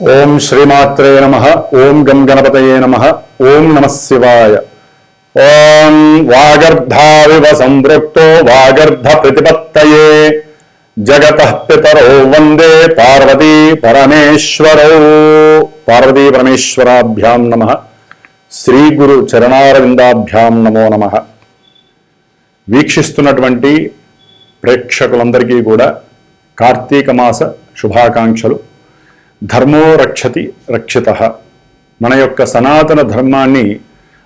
ఓం శ్రీమాత్రే నమః. ఓం గం గణపతయే నమః. ఓం నమః శివాయ. ఓం వాగర్ధావివ సంవృక్తో వాగర్ధ ప్రతిపత్తయే జగతః పితరో వందే పార్వతీ పరమేశ్వరో. పార్వతీ పరమేశ్వరాభ్యాం నమః. శ్రీ గురు చరణారవిందాభ్యాం నమో నమః. వీక్షిస్తున్నటువంటి ప్రేక్షకులందరికీ కూడా కార్తీక మాస శుభాకాంక్షలు. ధర్మో రక్షతి రక్షితః. మన యొక్క సనాతన ధర్మాన్ని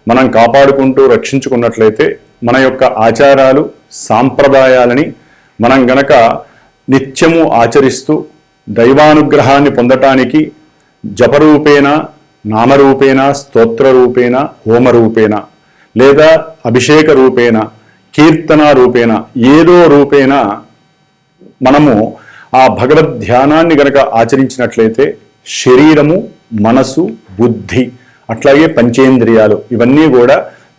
మనం కాపాడుకుంటూ రక్షించుకున్నట్లయితే మన యొక్క ఆచారాలు సాంప్రదాయాలని మనం గనక నిత్యము ఆచరిస్తూ దైవానుగ్రహాన్ని పొందటానికి జపరూపేణ, నామరూపేణ, స్తోత్రరూపేణ, హోమరూపేణ లేదా అభిషేక రూపేణ, కీర్తన రూపేణ ఏదో రూపేణ మనము ఆ భగవద్ ధ్యానాన్ని గనక ఆచరించినట్లయితే శరీరము, మనసు, బుద్ధి అట్లాగే పంచేంద్రియాలు ఇవన్నీ కూడా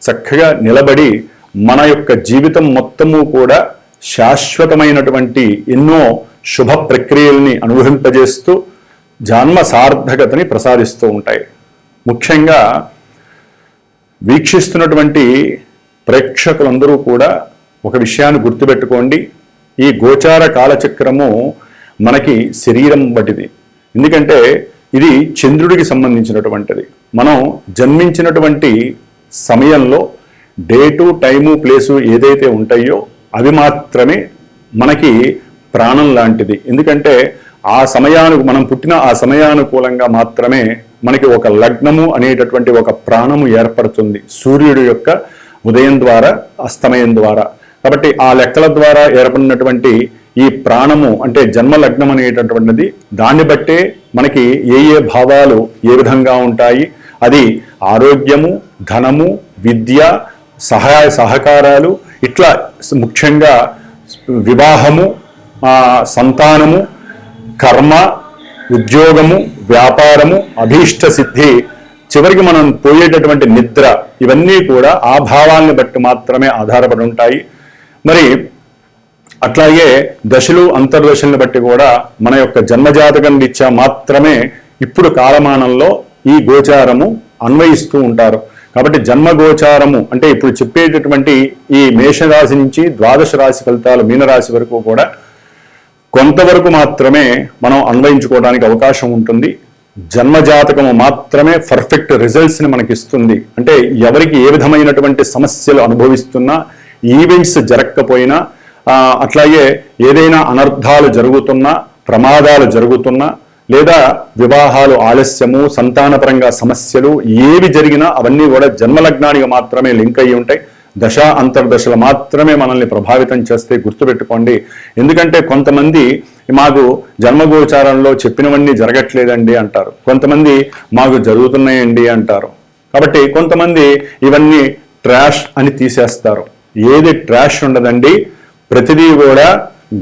చక్కగా నిలబడి మన యొక్క జీవితం మొత్తము కూడా శాశ్వతమైనటువంటి ఎన్నో శుభ ప్రక్రియల్ని అనుభవింపజేస్తూ జన్మ సార్థకతని ప్రసాదిస్తూ ఉంటాయి. ముఖ్యంగా వీక్షిస్తున్నటువంటి ప్రేక్షకులందరూ కూడా ఒక విషయాన్ని గుర్తుపెట్టుకోండి. ఈ గోచార కాలచక్రము మనకి శరీరం బట్టిది. ఎందుకంటే ఇది చంద్రుడికి సంబంధించినటువంటిది. మనం జన్మించినటువంటి సమయంలో డేటు, టైము, ప్లేసు ఏదైతే ఉంటాయో అవి మాత్రమే మనకి ప్రాణం లాంటిది. ఎందుకంటే ఆ మనం పుట్టిన ఆ సమయానుకూలంగా మాత్రమే మనకి ఒక లగ్నము అనేటటువంటి ఒక ప్రాణము ఏర్పడుతుంది సూర్యుడి యొక్క ఉదయం ద్వారా, అస్తమయం ద్వారా. కాబట్టి ఆ లెక్కల ద్వారా ఏర్పడినటువంటి ఈ ప్రాణము అంటే జన్మ లగ్నం అనేటటువంటిది దాన్ని బట్టే మనకి ఏ ఏ భావాలు ఏ విధంగా ఉంటాయి. అది ఆరోగ్యము, ధనము, విద్య, సహాయ సహకారాలు, ఇట్లా ముఖ్యంగా వివాహము, సంతానము, కర్మ, ఉద్యోగము, వ్యాపారము, అభీష్ట సిద్ధి, చివరికి మనం పోయేటటువంటి నిద్ర, ఇవన్నీ కూడా ఆ భావాల్ని బట్టి మాత్రమే ఆధారపడి ఉంటాయి. మరి అట్లాగే దశలు, అంతర్దశల్ని బట్టి కూడా మన యొక్క జన్మజాతకం రీత్యా మాత్రమే ఇప్పుడు కాలమానంలో ఈ గోచారము అన్వయిస్తూ ఉంటారు. కాబట్టి జన్మ గోచారము అంటే ఇప్పుడు చెప్పేటటువంటి ఈ మేషరాశి నుంచి ద్వాదశ రాశి ఫలితాలు మీనరాశి వరకు కూడా కొంతవరకు మాత్రమే మనం అన్వయించుకోవడానికి అవకాశం ఉంటుంది. జన్మజాతకము మాత్రమే పర్ఫెక్ట్ రిజల్ట్స్ని మనకిస్తుంది. అంటే ఎవరికి ఏ విధమైనటువంటి సమస్యలు అనుభవిస్తున్నా, ఈవెంట్స్ జరగకపోయినా, అట్లాగే ఏదైనా అనర్థాలు జరుగుతున్నా, ప్రమాదాలు జరుగుతున్నా, లేదా వివాహాలు ఆలస్యము, సంతానపరంగా సమస్యలు ఏవి జరిగినా అవన్నీ కూడా జన్మలగ్నానికి మాత్రమే లింక్ అయ్యి ఉంటాయి. దశ అంతర్దశలు మాత్రమే మనల్ని ప్రభావితం చేస్తే గుర్తుపెట్టుకోండి. ఎందుకంటే కొంతమంది మాకు జన్మగోచారంలో చెప్పినవన్నీ జరగట్లేదండి అంటారు, కొంతమంది మాకు జరుగుతున్నాయండి అంటారు. కాబట్టి కొంతమంది ఇవన్నీ ట్రాష్ అని తీసేస్తారు. ఏది ట్రాష్ ఉండదండి, ప్రతిదీ కూడా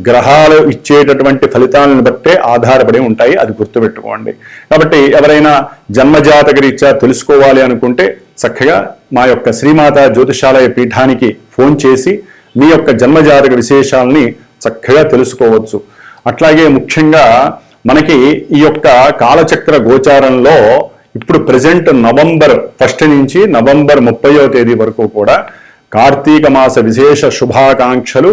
గ్రహాలు ఇచ్చేటటువంటి ఫలితాలను బట్టే ఆధారపడి ఉంటాయి. అది గుర్తుపెట్టుకోండి. కాబట్టి ఎవరైనా జన్మజాతక రీత్యా తెలుసుకోవాలి అనుకుంటే చక్కగా మా యొక్క శ్రీమాత జ్యోతిషాలయ పీఠానికి ఫోన్ చేసి మీ యొక్క జన్మజాతక విశేషాలని చక్కగా తెలుసుకోవచ్చు. అట్లాగే ముఖ్యంగా మనకి ఈ యొక్క కాలచక్ర గోచారంలో ఇప్పుడు ప్రజెంట్ నవంబర్ 1 నుంచి నవంబర్ 30వ తేదీ వరకు కూడా కార్తీక మాస విశేష శుభాకాంక్షలు.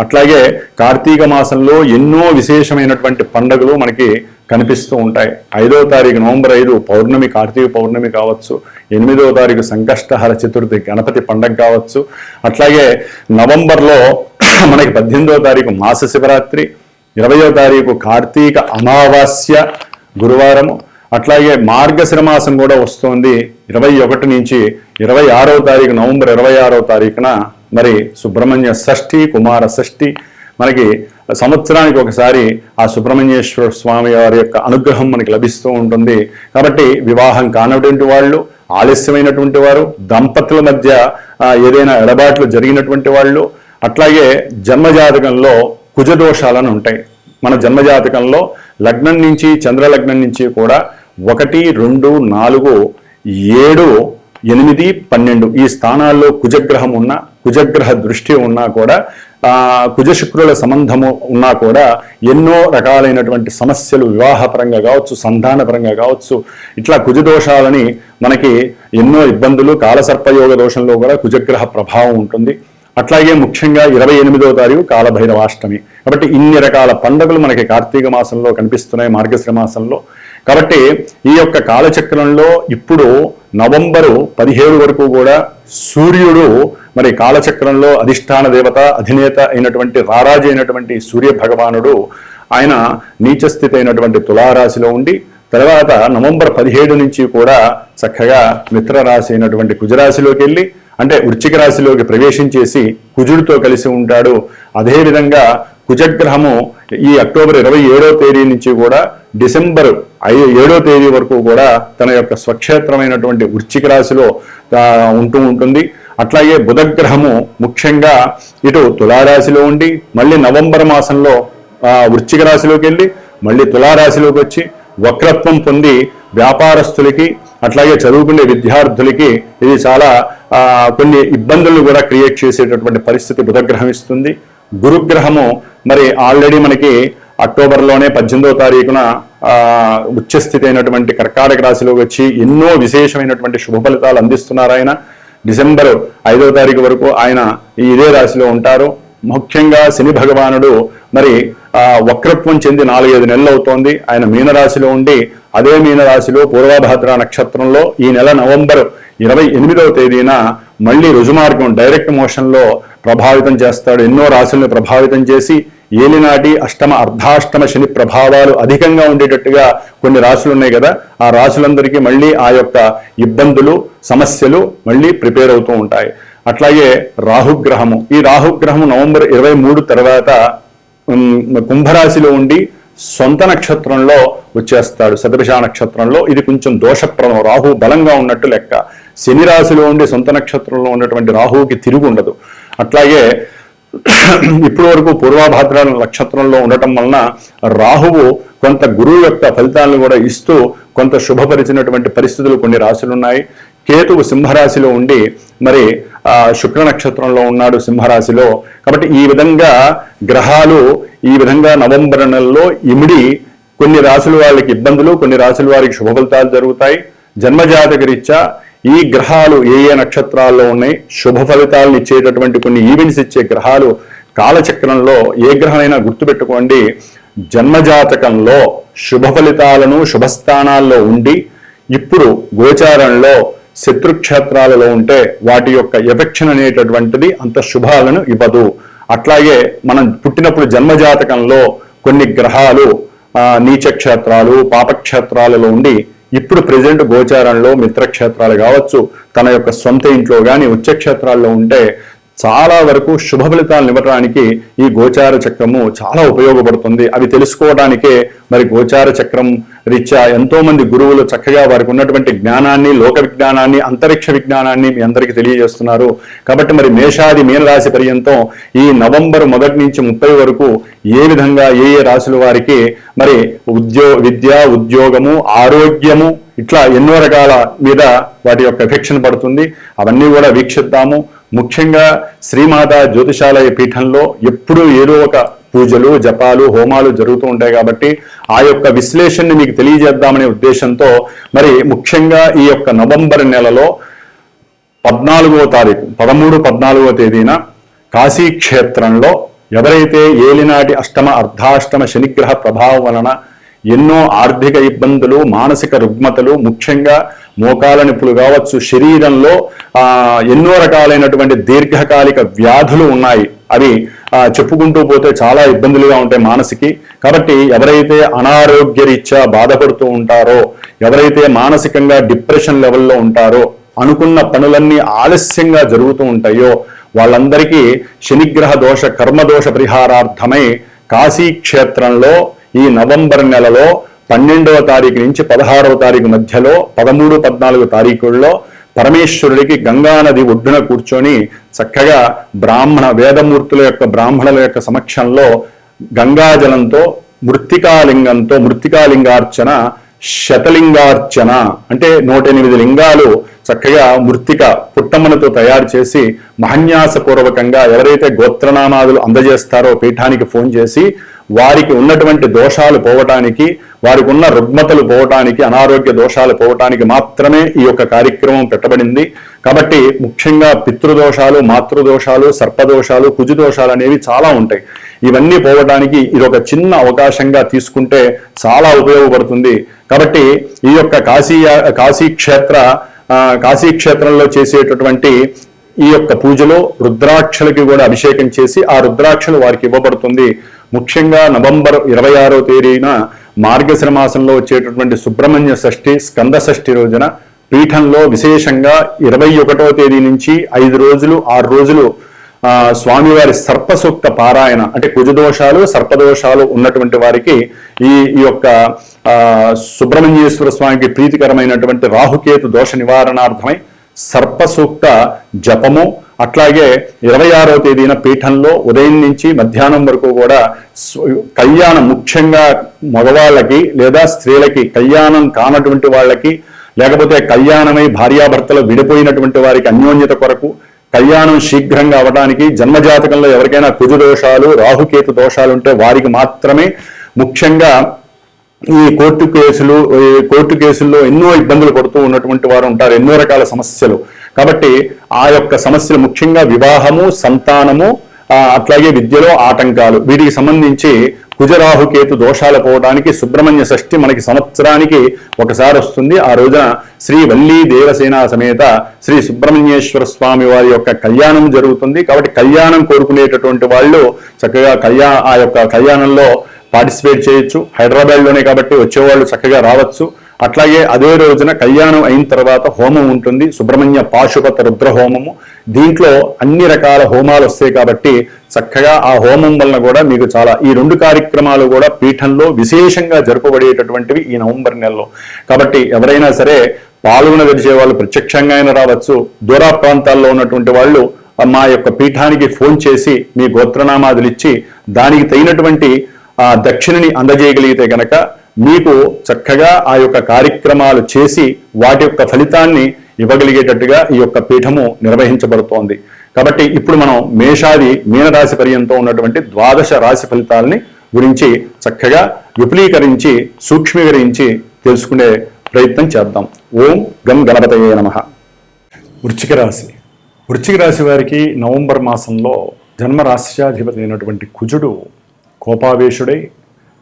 అట్లాగే కార్తీక మాసంలో ఎన్నో విశేషమైనటువంటి పండుగలు మనకి కనిపిస్తూ ఉంటాయి. 5వ తారీఖు నవంబర్ 5 పౌర్ణమి, కార్తీక పౌర్ణమి కావచ్చు. 8వ తారీఖు సంకష్టహర చతుర్థి గణపతి పండగ కావచ్చు. అట్లాగే నవంబర్లో మనకి 18వ తారీఖు మాస శివరాత్రి, 20వ తారీఖు కార్తీక అమావాస్య గురువారము. అట్లాగే మార్గశిర మాసం కూడా వస్తోంది 21 నుంచి 26వ తారీఖు నవంబర్ 26వ తారీఖున మరి సుబ్రహ్మణ్య షష్ఠి, కుమార షష్ఠి. మనకి సంవత్సరానికి ఒకసారి ఆ సుబ్రహ్మణ్యేశ్వర స్వామి వారి యొక్క అనుగ్రహం మనకి లభిస్తూ ఉంటుంది. కాబట్టి వివాహం కానటువంటి వాళ్ళు, ఆలస్యమైనటువంటి వారు, దంపతుల మధ్య ఏదైనా ఎడబాట్లు జరిగినటువంటి వాళ్ళు, అట్లాగే జన్మజాతకంలో కుజదోషాలను ఉంటాయి. మన జన్మజాతకంలో లగ్నం నుంచి, చంద్రలగ్నం నుంచి కూడా 1, 2, 4, 7, 8, 12 ఈ స్థానాల్లో కుజగ్రహం ఉన్నా, కుజగ్రహ దృష్టి ఉన్నా కూడా కుజశుక్రుల సంబంధము ఉన్నా కూడా ఎన్నో రకాలైనటువంటి సమస్యలు వివాహపరంగా కావచ్చు, సంతానపరంగా కావచ్చు, ఇట్లా కుజదోషాలని మనకి ఎన్నో ఇబ్బందులు, కాలసర్పయోగ దోషంలో కూడా కుజగ్రహ ప్రభావం ఉంటుంది. అట్లాగే ముఖ్యంగా 28వ తారీఖు కాలభైరవాష్టమి. కాబట్టి ఇన్ని రకాల పండుగలు మనకి కార్తీక మాసంలో కనిపిస్తున్నాయి, మార్గశిర మాసంలో. కాబట్టి ఈ యొక్క కాలచక్రంలో ఇప్పుడు నవంబరు 17 వరకు కూడా సూర్యుడు మరి కాలచక్రంలో అధిష్టాన దేవత, అధినేత అయినటువంటి రారాజు అయినటువంటి సూర్య భగవానుడు ఆయన నీచస్థితి అయినటువంటి తులారాశిలో ఉండి, తర్వాత నవంబర్ 17 నుంచి కూడా చక్కగా మిత్రరాశి అయినటువంటి కుజరాశిలోకి వెళ్ళి, అంటే వృశ్చిక రాశిలోకి ప్రవేశించేసి కుజుడితో కలిసి ఉంటాడు. అదేవిధంగా కుజగ్రహము ఈ అక్టోబర్ 27వ తేదీ నుంచి కూడా డిసెంబర్ 7వ తేదీ వరకు కూడా తన యొక్క స్వక్షేత్రమైనటువంటి వృశ్చిక రాశిలో ఉంటుంది. అట్లాగే బుధగ్రహము ముఖ్యంగా ఇటు తులారాశిలో ఉండి మళ్ళీ నవంబర్ మాసంలో వృశ్చిక రాశిలోకి వెళ్ళి మళ్ళీ తులారాశిలోకి వచ్చి వక్రత్వం పొంది వ్యాపారస్తులకి అట్లాగే చదువుకునే విద్యార్థులకి ఇది చాలా కొన్ని ఇబ్బందులు కూడా క్రియేట్ చేసేటటువంటి పరిస్థితి బుధగ్రహం ఇస్తుంది. గురుగ్రహము మరి ఆల్రెడీ మనకి అక్టోబర్లోనే 18వ తారీఖున ఉచ్చస్థితి అయినటువంటి కర్కాటక రాశిలోకి వచ్చి ఎన్నో విశేషమైనటువంటి శుభ ఫలితాలు అందిస్తున్నారు. ఆయన డిసెంబర్ 5వ తారీఖు వరకు ఆయన ఇదే రాశిలో ఉంటారు. ముఖ్యంగా శని భగవానుడు మరి వక్రత్వం చెంది 4-5 నెలలు అవుతోంది. ఆయన మీనరాశిలో ఉండి అదే మీనరాశిలో పూర్వభాద్ర నక్షత్రంలో ఈ నెల నవంబర్ 28వ తేదీన మళ్ళీ రుజుమార్గం డైరెక్ట్ మోషన్లో ప్రభావితం చేస్తాడు. ఎన్నో రాశులను ప్రభావితం చేసి ఏలినాటి అష్టమ అర్ధాష్టమ శని ప్రభావాలు అధికంగా ఉండేటట్టుగా కొన్ని రాశులు ఉన్నాయి కదా, ఆ రాశులందరికీ మళ్ళీ ఆ యొక్క ఇబ్బందులు, సమస్యలు మళ్ళీ ప్రిపేర్ అవుతూ ఉంటాయి. అట్లాగే రాహుగ్రహము, ఈ రాహుగ్రహము నవంబర్ 23 తర్వాత కుంభరాశిలో ఉండి సొంత నక్షత్రంలో వచ్చేస్తాడు, శతభిష నక్షత్రంలో. ఇది కొంచెం దోషప్రదం, రాహు బలంగా ఉన్నట్టు లెక్క. శని రాశిలో ఉండి సొంత నక్షత్రంలో ఉన్నటువంటి రాహువుకి తిరుగు ఉండదు. అట్లాగే ఇప్పటి వరకు పూర్వభాద్ర నక్షత్రంలో ఉండటం వలన రాహువు కొంత గురువు యొక్క ఫలితాలను కూడా ఇస్తూ కొంత శుభపరిచినటువంటి పరిస్థితులు కొన్ని రాశులు ఉన్నాయి. కేతువు సింహరాశిలో ఉండి మరి శుక్ర నక్షత్రంలో ఉన్నాడు సింహరాశిలో. కాబట్టి ఈ విధంగా గ్రహాలు ఈ విధంగా నవంబర్ నెలలో ఇమిడి కొన్ని రాశుల వాళ్ళకి ఇబ్బందులు, కొన్ని రాశుల వారికి శుభ ఫలితాలు జరుగుతాయి. జన్మజాతక రీత్యా ఈ గ్రహాలు ఏ ఏ నక్షత్రాల్లో ఉన్నాయి, శుభ ఫలితాలను ఇచ్చేటటువంటి కొన్ని ఈవెంట్స్ ఇచ్చే గ్రహాలు కాలచక్రంలో ఏ గ్రహమైనా గుర్తుపెట్టుకోండి. జన్మజాతకంలో శుభ ఫలితాలను శుభస్థానాల్లో ఉండి ఇప్పుడు గోచారంలో శత్రుక్షేత్రాలలో ఉంటే వాటి యొక్క ఎఫెక్షన్ అనేటటువంటిది అంత శుభాలను ఇవ్వదు. అట్లాగే మనం పుట్టినప్పుడు జన్మజాతకంలో కొన్ని గ్రహాలు నీచక్షేత్రాలు, పాపక్షేత్రాలలో ఉండి ఇప్పుడు ప్రజెంట్ గోచారంలో మిత్రక్షేత్రాలు కావచ్చు, తన యొక్క సొంత ఇంట్లో కానీ ఉచ్చక్షేత్రాల్లో ఉంటే చాలా వరకు శుభ ఫలితాలను ఇవ్వడానికి ఈ గోచార చక్రము చాలా ఉపయోగపడుతుంది. అవి తెలుసుకోవడానికే మరి గోచార చక్రం రీత్యా ఎంతో మంది గురువులు చక్కగా వారికి ఉన్నటువంటి జ్ఞానాన్ని, లోక విజ్ఞానాన్ని, అంతరిక్ష విజ్ఞానాన్ని మీ అందరికీ తెలియజేస్తున్నారు. కాబట్టి మరి మేషాది మీనరాశి పర్యంతం ఈ నవంబర్ 1 నుంచి 30 వరకు ఏ విధంగా ఏ ఏ రాశుల వారికి మరి విద్య, ఉద్యోగము, ఆరోగ్యము ఇట్లా ఎన్నో రకాల మీద వాటి యొక్క ఎఫెక్షన్ పడుతుంది. అవన్నీ కూడా వీక్షిద్దాము. ముఖ్యంగా శ్రీమాత జ్యోతిషాలయ పీఠంలో ఎప్పుడూ ఏదో ఒక పూజలు, జపాలు, హోమాలు జరుగుతూ ఉంటాయి. కాబట్టి ఆ యొక్క విశ్లేషణని మీకు తెలియజేద్దామనే ఉద్దేశంతో మరి ముఖ్యంగా ఈ యొక్క నవంబర్ నెలలో 14వ తారీఖు 13-14వ తేదీన కాశీ క్షేత్రంలో ఎవరైతే ఏలినాటి అష్టమ అర్ధాష్టమ శనిగ్రహ ప్రభావం వలన ఎన్నో ఆర్థిక ఇబ్బందులు, మానసిక రుగ్మతలు, ముఖ్యంగా మోకాల నొప్పులు కావచ్చు, శరీరంలో ఎన్నో రకాలైనటువంటి దీర్ఘకాలిక వ్యాధులు ఉన్నాయి. అవి చెప్పుకుంటూ పోతే చాలా ఇబ్బందులుగా ఉంటాయి మానసికి. కాబట్టి ఎవరైతే అనారోగ్య రీత్యా బాధపడుతూ ఉంటారో, ఎవరైతే మానసికంగా డిప్రెషన్ లెవెల్లో ఉంటారో, అనుకున్న పనులన్నీ ఆలస్యంగా జరుగుతూ ఉంటాయో వాళ్ళందరికీ శనిగ్రహ దోష కర్మదోష పరిహారార్థమై కాశీ క్షేత్రంలో ఈ నవంబర్ నెలలో 12వ తారీఖు నుంచి 16వ తారీఖు మధ్యలో 13-14 తారీఖుల్లో పరమేశ్వరుడికి గంగానది ఒడ్డున కూర్చొని చక్కగా వేదమూర్తుల యొక్క బ్రాహ్మణుల యొక్క సమక్షంలో గంగాజలంతో మృత్తికాలింగార్చన శతలింగార్చన అంటే 108 లింగాలు చక్కగా మృత్తిక పుట్టమ్మలతో తయారు చేసి మహన్యాసపూర్వకంగా ఎవరైతే గోత్రనామాదులు అందజేస్తారో పీఠానికి ఫోన్ చేసి వారికి ఉన్నటువంటి దోషాలు పోవటానికి, వారికి ఉన్న రుగ్మతలు పోవటానికి, అనారోగ్య దోషాలు పోవటానికి మాత్రమే ఈ యొక్క కార్యక్రమం పెట్టబడింది. కాబట్టి ముఖ్యంగా పితృదోషాలు, మాతృదోషాలు, సర్పదోషాలు, కుజుదోషాలు అనేవి చాలా ఉంటాయి. ఇవన్నీ పోవడానికి ఇది ఒక చిన్న అవకాశంగా తీసుకుంటే చాలా ఉపయోగపడుతుంది. కాబట్టి ఈ యొక్క కాశీ క్షేత్రంలో చేసేటటువంటి ఈ యొక్క పూజలో రుద్రాక్షలకి కూడా అభిషేకం చేసి ఆ రుద్రాక్షలు వారికి ఇవ్వబడుతుంది. ముఖ్యంగా నవంబర్ 26వ తేదీన మార్గశిర మాసంలో వచ్చేటటువంటి సుబ్రహ్మణ్య షష్ఠి, స్కంద షష్ఠి రోజున పీఠంలో విశేషంగా 21వ తేదీ నుంచి 5 రోజులు 6 రోజులు స్వామివారి సర్పసూక్త పారాయణ అంటే కుజదోషాలు, సర్పదోషాలు ఉన్నటువంటి వారికి ఈ యొక్క సుబ్రహ్మణ్యేశ్వర స్వామికి ప్రీతికరమైనటువంటి రాహుకేతు దోష నివారణార్థమై సర్పసూక్త జపము, అట్లాగే 26వ తేదీన పీఠంలో ఉదయం నుంచి మధ్యాహ్నం వరకు కూడా కళ్యాణం, ముఖ్యంగా మగవాళ్ళకి లేదా స్త్రీలకి కళ్యాణం కానటువంటి వాళ్ళకి, లేకపోతే కళ్యాణమై భార్యాభర్తలు విడిపోయినటువంటి వారికి అన్యోన్యత కొరకు, కళ్యాణం శీఘ్రంగా అవడానికి, జన్మజాతకంలో ఎవరికైనా కుజ దోషాలు, రాహుకేతు దోషాలు ఉంటే వారికి మాత్రమే, ముఖ్యంగా ఈ కోర్టు కేసుల్లో ఎన్నో ఇబ్బందులు పడుతూ ఉన్నటువంటి వారు ఉంటారు, ఎన్నో రకాల సమస్యలు. కాబట్టి ఆ యొక్క సమస్యలు ముఖ్యంగా వివాహము, సంతానము, అట్లాగే విద్యలో ఆటంకాలు, వీటికి సంబంధించి కుజరాహుకేతు దోషాలు పోవడానికి సుబ్రహ్మణ్య షష్ఠి మనకి సంవత్సరానికి ఒకసారి వస్తుంది. ఆ రోజున శ్రీ వల్లీ దేవసేన సమేత శ్రీ సుబ్రహ్మణ్యేశ్వర స్వామి వారి యొక్క కళ్యాణం జరుగుతుంది. కాబట్టి కళ్యాణం కోరుకునేటటువంటి వాళ్ళు చక్కగా ఆ యొక్క కళ్యాణంలో పార్టిసిపేట్ చేయొచ్చు. హైదరాబాద్లోనే కాబట్టి వచ్చేవాళ్ళు చక్కగా రావచ్చు. అట్లాగే అదే రోజున కళ్యాణం అయిన తర్వాత హోమం ఉంటుంది, సుబ్రహ్మణ్య పాశుపత రుద్ర హోమము. దీంట్లో అన్ని రకాల హోమాలు వస్తాయి కాబట్టి చక్కగా ఆ హోమం వలన కూడా మీకు చాలా ఈ 2 కార్యక్రమాలు కూడా పీఠంలో విశేషంగా జరుపబడేటటువంటివి ఈ నవంబర్ నెలలో. కాబట్టి ఎవరైనా సరే పాల్గొనగలిగే వాళ్ళు ప్రత్యక్షంగా అయినా రావచ్చు. దూర ప్రాంతాల్లో ఉన్నటువంటి వాళ్ళు మా యొక్క పీఠానికి ఫోన్ చేసి మీ గోత్రనామాదులు ఇచ్చి దానికి తగినటువంటి దక్షిణని అందజేయగలిగితే గనక మీకు చక్కగా ఆ యొక్క కార్యక్రమాలు చేసి వాటి యొక్క ఫలితాన్ని ఇవ్వగలిగేటట్టుగా ఈ యొక్క పీఠము నిర్వహించబడుతోంది. కాబట్టి ఇప్పుడు మనం మేషాది మీనరాశి పర్యంతం ఉన్నటువంటి 12 రాశి ఫలితాలని గురించి చక్కగా విపులీకరించి సూక్ష్మీకరించి తెలుసుకునే ప్రయత్నం చేద్దాం. ఓం గం గణపతయే నమః. వృశ్చిక రాశి వారికి నవంబర్ మాసంలో జన్మరాశ్యాధిపతి అయినటువంటి కుజుడు కోపావేశుడై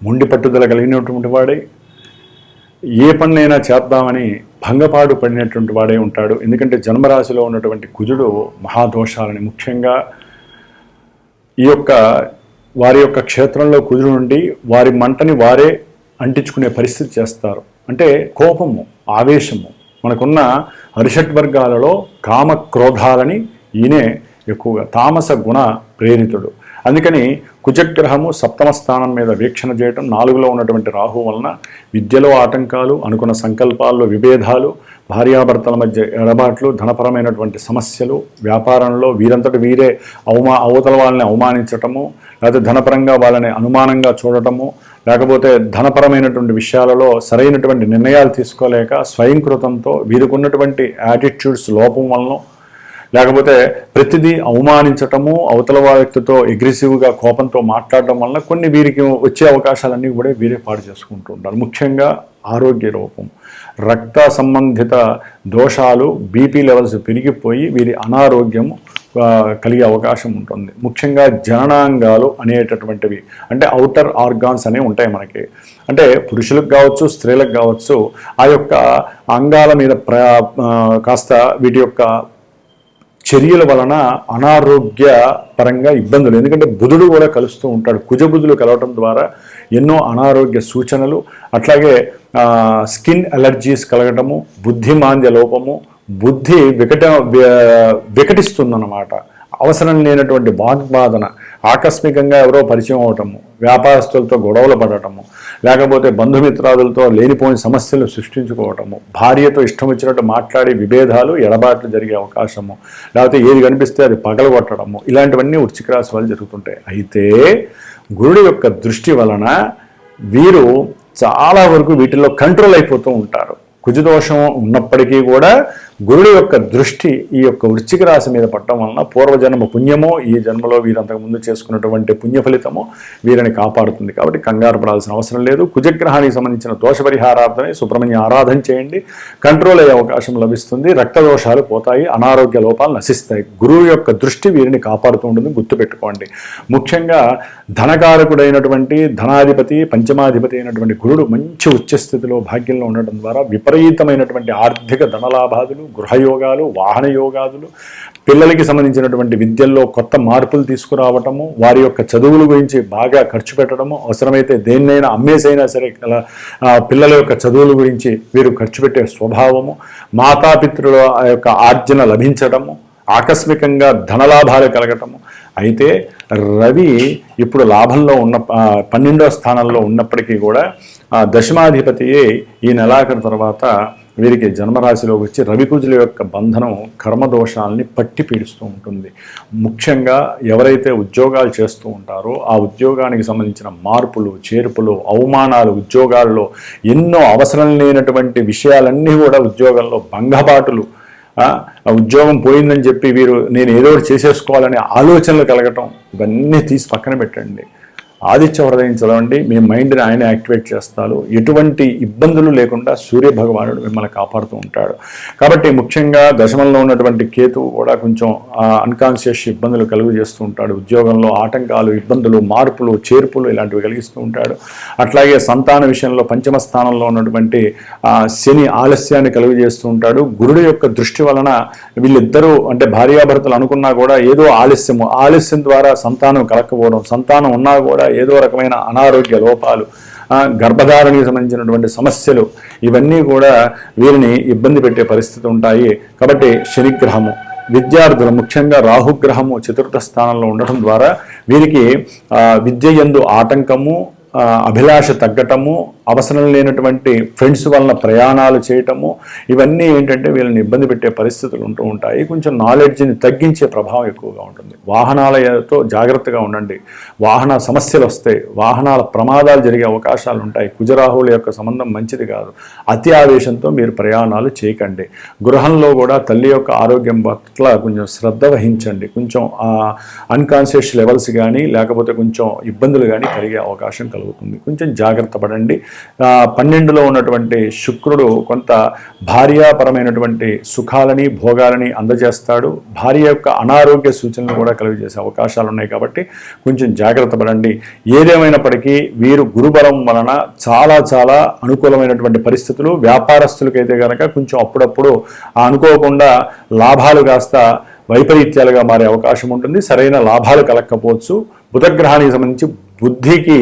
మొండి పట్టుదల కలిగినటువంటి వాడై ఏ పన్నైనా చేద్దామని భంగపాటు పడినటువంటి వాడే ఉంటాడు. ఎందుకంటే జన్మరాశిలో ఉన్నటువంటి కుజుడు మహాదోషాలని, ముఖ్యంగా ఈ యొక్క వారి యొక్క క్షేత్రంలో కుజుడు నుండి వారి మంటని వారే అంటించుకునే పరిస్థితి చేస్తారు. అంటే కోపము, ఆవేశము. మనకున్న అరిషట్ వర్గాలలో కామ క్రోధాలని ఈయనే ఎక్కువగా తామస గుణ ప్రేరితుడు. అందుకని కుజగ్రహము 7వ స్థానం మీద వీక్షణ చేయటం, 4లో ఉన్నటువంటి రాహు వలన విద్యలో ఆటంకాలు, అనుకున్న సంకల్పాల్లో విభేదాలు, భార్యాభర్తల మధ్య ఎడబాట్లు, ధనపరమైనటువంటి సమస్యలు, వ్యాపారంలో వీరంతటి వీరే అవతల వాళ్ళని అవమానించటము, లేకపోతే ధనపరంగా వాళ్ళని అనుమానంగా చూడటము, లేకపోతే ధనపరమైనటువంటి విషయాలలో సరైనటువంటి నిర్ణయాలు తీసుకోలేక స్వయంకృతంతో వీరికి ఉన్నటువంటి యాటిట్యూడ్స్ లోపం వలన, లేకపోతే ప్రతిదీ అవమానించటము, అవతల వ్యక్తితో అగ్రెసివ్గా కోపంతో మాట్లాడడం వలన కొన్ని వీరికి వచ్చే అవకాశాలన్నీ కూడా వీరే పాడు చేసుకుంటూ ఉంటారు. ముఖ్యంగా ఆరోగ్య రూపం, రక్త సంబంధిత దోషాలు, బీపీ లెవెల్స్ పెరిగిపోయి వీరి అనారోగ్యము కలిగే అవకాశం ఉంటుంది. ముఖ్యంగా జననాంగాలు అనేటటువంటివి అంటే ఔటర్ ఆర్గాన్స్ అనేవి ఉంటాయి మనకి. అంటే పురుషులకు కావచ్చు, స్త్రీలకు కావచ్చు, ఆ యొక్క అంగాల మీద కాస్త వీటి యొక్క చర్యల వలన అనారోగ్య పరంగా ఇబ్బందులు. ఎందుకంటే బుధుడు కూడా కలుస్తూ ఉంటాడు. కుజబుధులు కలవటం ద్వారా ఎన్నో అనారోగ్య సూచనలు, అట్లాగే స్కిన్ అలర్జీస్ కలగటము, బుద్ధిమాంద్య లోపము, బుద్ధి వికటిస్తుందన్నమాట. అవసరం లేనటువంటి వాగ్వాదన, ఆకస్మికంగా ఎవరో పరిచయం అవటము, వ్యాపారస్తులతో గొడవలు పడటము, లేకపోతే బంధుమిత్రాదులతో లేనిపోయిన సమస్యలు సృష్టించుకోవటము, భార్యతో ఇష్టం వచ్చినట్టు మాట్లాడి విభేదాలు, ఎడబాట్లు జరిగే అవకాశము, లేకపోతే ఏది కనిపిస్తే అది పగలగొట్టడము, ఇలాంటివన్నీ వృశ్చిక రాశి వాళ్ళు జరుగుతుంటాయి. అయితే గురుడు యొక్క దృష్టి వలన వీరు చాలా వరకు వీటిల్లో కంట్రోల్ అయిపోతూ ఉంటారు. కుజదోషం ఉన్నప్పటికీ కూడా గురుడు యొక్క దృష్టి ఈ యొక్క వృశ్చిక రాశి మీద పడటం వలన పూర్వజన్మ పుణ్యమో ఈ జన్మలో వీరంతకుముందు చేసుకున్నటువంటి పుణ్య ఫలితమో వీరిని కాపాడుతుంది. కాబట్టి కంగారు పడాల్సిన అవసరం లేదు. కుజగ్రహానికి సంబంధించిన దోష పరిహారార్థమే సుబ్రహ్మణ్య ఆరాధన చేయండి. కంట్రోల్ అయ్యే అవకాశం లభిస్తుంది. రక్త దోషాలు పోతాయి. అనారోగ్య లోపాలు నశిస్తాయి. గురువు యొక్క దృష్టి వీరిని కాపాడుతూ ఉంటుంది. గుర్తుపెట్టుకోండి. ముఖ్యంగా ధనకారకుడైనటువంటి ధనాధిపతి పంచమాధిపతి అయినటువంటి గురుడు మంచి ఉచ్చస్థితిలో భాగ్యంలో ఉండటం ద్వారా విపరీతమైనటువంటి ఆర్థిక ధనలాభాదులు, గృహయోగాలు, వాహన యోగాదులు, పిల్లలకి సంబంధించినటువంటి విద్యల్లో కొత్త మార్పులు తీసుకురావటము, వారి యొక్క చదువుల గురించి బాగా ఖర్చు పెట్టడము, అవసరమైతే దేన్నైనా అమ్మేసైనా సరే పిల్లల యొక్క చదువుల గురించి వీరు ఖర్చు పెట్టే స్వభావము, మాతాపితృల యొక్క ఆర్జన లభించడము, ఆకస్మికంగా ధనలాభాలు కలగటము. అయితే రవి ఇప్పుడు లాభంలో ఉన్న 12వ స్థానంలో ఉన్నప్పటికీ కూడా దశమాధిపతియే ఈ నెలాఖరు తర్వాత వీరికి జన్మరాశిలోకి వచ్చి రవికుజుల యొక్క బంధనం కర్మదోషాలని పట్టి పీడిస్తూ ఉంటుంది. ముఖ్యంగా ఎవరైతే ఉద్యోగాలు చేస్తూ ఉంటారో ఆ ఉద్యోగానికి సంబంధించిన మార్పులు, చేర్పులు, అవమానాలు, ఉద్యోగాల్లో ఎన్నో అవసరం లేనటువంటి విషయాలన్నీ కూడా ఉద్యోగంలో భంగపాటులు, ఉద్యోగం పోయిందని చెప్పి వీరు నేను ఏదో ఒకటి చేసేసుకోవాలనే ఆలోచనలు కలగటం, ఇవన్నీ తీసి పక్కన పెట్టండి. ఆదిత్య హృదయం చదవండి. మీ మైండ్ని ఆయన యాక్టివేట్ చేస్తారు. ఎటువంటి ఇబ్బందులు లేకుండా సూర్య భగవానుడు మిమ్మల్ని కాపాడుతూ ఉంటాడు. కాబట్టి ముఖ్యంగా దశమంలో ఉన్నటువంటి కేతువు కూడా కొంచెం అన్కాన్షియస్ ఇబ్బందులు కలుగు చేస్తూ ఉంటాడు. ఉద్యోగంలో ఆటంకాలు, ఇబ్బందులు, మార్పులు, చేర్పులు ఇలాంటివి కలిగిస్తూ ఉంటాడు. అట్లాగే సంతాన విషయంలో పంచమ స్థానంలో ఉన్నటువంటి శని ఆలస్యాన్ని కలుగు చేస్తూ ఉంటాడు. గురుడు యొక్క దృష్టి వలన వీళ్ళిద్దరూ అంటే భార్యాభర్తలు అనుకున్నా కూడా ఏదో ఆలస్యం ద్వారా సంతానం కలగకపోవడం, సంతానం ఉన్నా కూడా ఏదో రకమైన అనారోగ్య లోపాలు, గర్భధారణకి సంబంధించినటువంటి సమస్యలు, ఇవన్నీ కూడా వీరిని ఇబ్బంది పెట్టే పరిస్థితి ఉంటాయి. కాబట్టి శనిగ్రహము, విద్యార్థులు ముఖ్యంగా రాహుగ్రహము చతుర్థ స్థానంలో ఉండటం ద్వారా వీరికి విద్య యందు ఆటంకము, అభిలాష తగ్గటము, అవసరం లేనటువంటి ఫ్రెండ్స్ వలన ప్రయాణాలు చేయటము, ఇవన్నీ ఏంటంటే వీళ్ళని ఇబ్బంది పెట్టే పరిస్థితులు ఉంటూ ఉంటాయి. కొంచెం నాలెడ్జ్ని తగ్గించే ప్రభావం ఎక్కువగా ఉంటుంది. వాహనాలతో జాగ్రత్తగా ఉండండి. వాహన సమస్యలు వస్తాయి. వాహనాల ప్రమాదాలు జరిగే అవకాశాలు ఉంటాయి. కుజరాహువుల యొక్క సంబంధం మంచిది కాదు. అతి ఆవేశంతో మీరు ప్రయాణాలు చేయకండి. గృహంలో కూడా తల్లి యొక్క ఆరోగ్యం పట్ల కొంచెం శ్రద్ధ వహించండి. కొంచెం అన్కాన్షియస్ లెవెల్స్ కానీ లేకపోతే కొంచెం ఇబ్బందులు కానీ కలిగే అవకాశం కలుగుతుంది. కొంచెం జాగ్రత్త పడండి. 12లో ఉన్నటువంటి శుక్రుడు కొంత భార్యాపరమైనటువంటి సుఖాలని, భోగాలని అందజేస్తాడు. భార్య యొక్క అనారోగ్య సూచనలు కూడా కలుగజేసే అవకాశాలు ఉన్నాయి. కాబట్టి కొంచెం జాగ్రత్త పడండి. ఏదేమైనప్పటికీ వీరు గురుబలం వలన చాలా చాలా అనుకూలమైనటువంటి పరిస్థితులు. వ్యాపారస్తులకైతే కనుక కొంచెం అప్పుడప్పుడు అనుకోకుండా లాభాలు కాస్త వైపరీత్యాలుగా మారే అవకాశం ఉంటుంది. సరైన లాభాలు కలగకపోవచ్చు. బుధగ్రహానికి సంబంధించి బుద్ధికి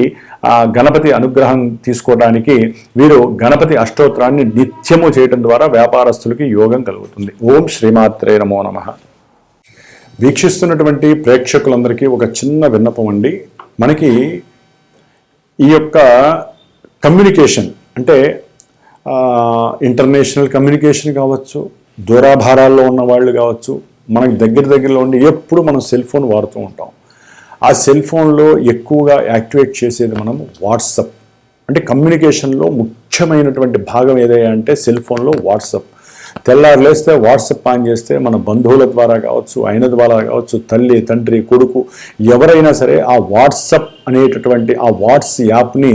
గణపతి అనుగ్రహం తీసుకోవడానికి వీరు గణపతి అష్టోత్తరాన్ని నిత్యము చేయటం ద్వారా వ్యాపారస్తులకి యోగం కలుగుతుంది. ఓం శ్రీమాత్రే నమో నమః. వీక్షిస్తున్నటువంటి ప్రేక్షకులందరికీ ఒక చిన్న విన్నపం అండి. మనకి ఈ యొక్క కమ్యూనికేషన్ అంటే ఇంటర్నేషనల్ కమ్యూనికేషన్ కావచ్చు, దూరాభారాల్లో ఉన్న వాళ్ళు కావచ్చు, మనకి దగ్గరలో ఉండి ఎప్పుడు మనం సెల్ ఫోన్ వాడుతూ ఉంటాం. ఆ సెల్ ఫోన్లో ఎక్కువగా యాక్టివేట్ చేసేది మనం వాట్సప్. అంటే కమ్యూనికేషన్లో ముఖ్యమైనటువంటి భాగం ఏదైనా అంటే సెల్ ఫోన్లో వాట్సప్. తెల్లారు లేస్తే వాట్సప్ ఆన్ చేస్తే మన బంధువుల ద్వారా కావచ్చు, ఆయన ద్వారా కావచ్చు, తల్లి, తండ్రి, కొడుకు ఎవరైనా సరే ఆ వాట్సప్ అనేటటువంటి ఆ వాట్స్ యాప్ని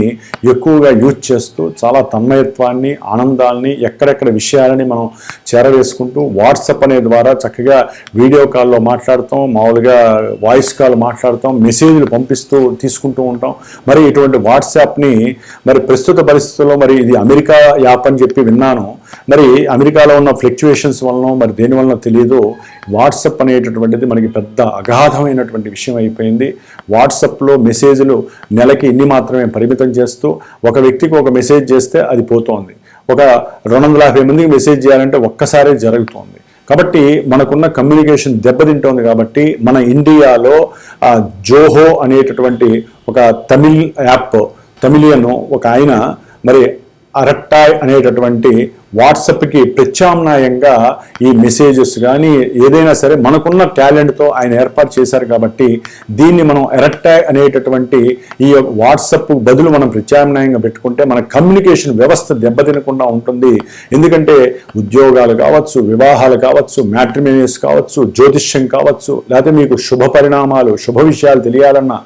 ఎక్కువగా యూజ్ చేస్తూ చాలా తన్మయత్వాన్ని, ఆనందాన్ని, ఎక్కడెక్కడ విషయాలని మనం చేరవేసుకుంటూ వాట్సప్ అనే ద్వారా చక్కగా వీడియో కాల్లో మాట్లాడతాం, మామూలుగా వాయిస్ కాల్ మాట్లాడతాం, మెసేజ్లు పంపిస్తూ తీసుకుంటూ ఉంటాం. మరి ఇటువంటి వాట్సాప్ని మరి ప్రస్తుత పరిస్థితుల్లో మరి ఇది అమెరికా యాప్ అని చెప్పి విన్నాను. మరి అమెరికాలో ఉన్న ఫ్లక్చువేషన్స్ వలన మరి దేని వలన తెలియదు వాట్సప్ అనేటటువంటిది మనకి పెద్ద అగాధమైనటువంటి విషయం అయిపోయింది. వాట్సప్లో మెసేజ్లు నెలకి ఇన్ని మాత్రమే పరిమితం చేస్తూ ఒక వ్యక్తికి ఒక మెసేజ్ చేస్తే అది పోతోంది. ఒక 250 మందికి మెసేజ్ చేయాలంటే ఒక్కసారే జరుగుతోంది. కాబట్టి మనకున్న కమ్యూనికేషన్ దెబ్బతింటోంది. కాబట్టి మన ఇండియాలో జోహో అనేటటువంటి ఒక తమిళ్ యాప్, తమిళియన్ ఒక ఆయన మరి అరట్టాయ్ అనేటటువంటి వాట్సాప్కి ప్రత్యామ్నాయంగా ఈ మెసేజెస్ కానీ ఏదైనా సరే మనకున్న టాలెంట్తో ఆయన ఏర్పాటు చేశారు కాబట్టి దీన్ని మనం అరట్టాయ్ అనేటటువంటి ఈ వాట్సాప్ బదులు మనం ప్రత్యామ్నాయంగా పెట్టుకుంటే మన కమ్యూనికేషన్ వ్యవస్థ దెబ్బతినకుండా ఉంటుంది. ఎందుకంటే ఉద్యోగాలు కావచ్చు, వివాహాలు కావచ్చు, మ్యాట్రిమోనియస్ కావచ్చు, జ్యోతిష్యం కావచ్చు, లేకపోతే మీకు శుభ పరిణామాలు, శుభ విషయాలు తెలియాలన్నా,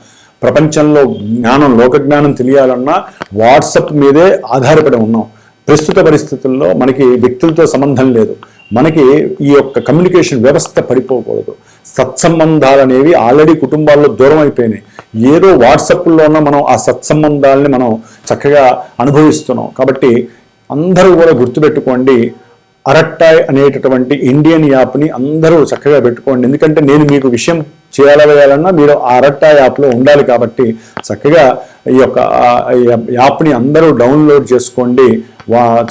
ప్రపంచంలో జ్ఞానం, లోక జ్ఞానం తెలియాలన్నా వాట్సాప్ మీదే ఆధారపడి ఉన్నాం. ప్రస్తుత పరిస్థితుల్లో మనకి వ్యక్తులతో సంబంధం లేదు. మనకి ఈ యొక్క కమ్యూనికేషన్ వ్యవస్థ పడిపోకూడదు. సత్సంబంధాలు అనేవి ఆల్రెడీ కుటుంబాల్లో దూరం అయిపోయినాయి. ఏదో వాట్సాప్లోనే మనం ఆ సత్సంబంధాలని మనం చక్కగా అనుభవిస్తున్నాం. కాబట్టి అందరూ కూడా గుర్తుపెట్టుకోండి, అరట్టాయ్ అనేటటువంటి ఇండియన్ యాప్ని అందరూ చక్కగా పెట్టుకోండి. ఎందుకంటే నేను మీకు విషయం చేయాలన్నా మీరు ఆ అరట్టాయ్ యాప్లో ఉండాలి. కాబట్టి చక్కగా ఈ యొక్క యాప్ని అందరూ డౌన్లోడ్ చేసుకోండి.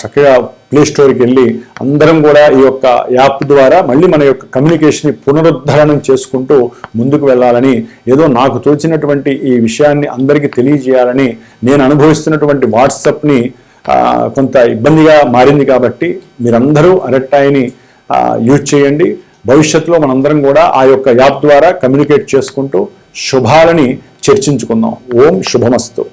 చక్కగా ప్లే స్టోర్కి వెళ్ళి అందరం కూడా ఈ యొక్క యాప్ ద్వారా మళ్ళీ మన యొక్క కమ్యూనికేషన్ని పునరుద్ధరణం చేసుకుంటూ ముందుకు వెళ్ళాలని, ఏదో నాకు తోచినటువంటి ఈ విషయాన్ని అందరికీ తెలియజేయాలని, నేను అనుభవిస్తున్నటువంటి వాట్సాప్ని కొంత ఇబ్బందిగా మారింది కాబట్టి మీరందరూ అరట్టాయిని యూజ్ చేయండి. భవిష్యత్తులో మనందరం కూడా ఆ యొక్క యాప్ ద్వారా కమ్యూనికేట్ చేసుకుంటూ శుభాలని చర్చించుకుందాం. ఓం శుభమస్తు.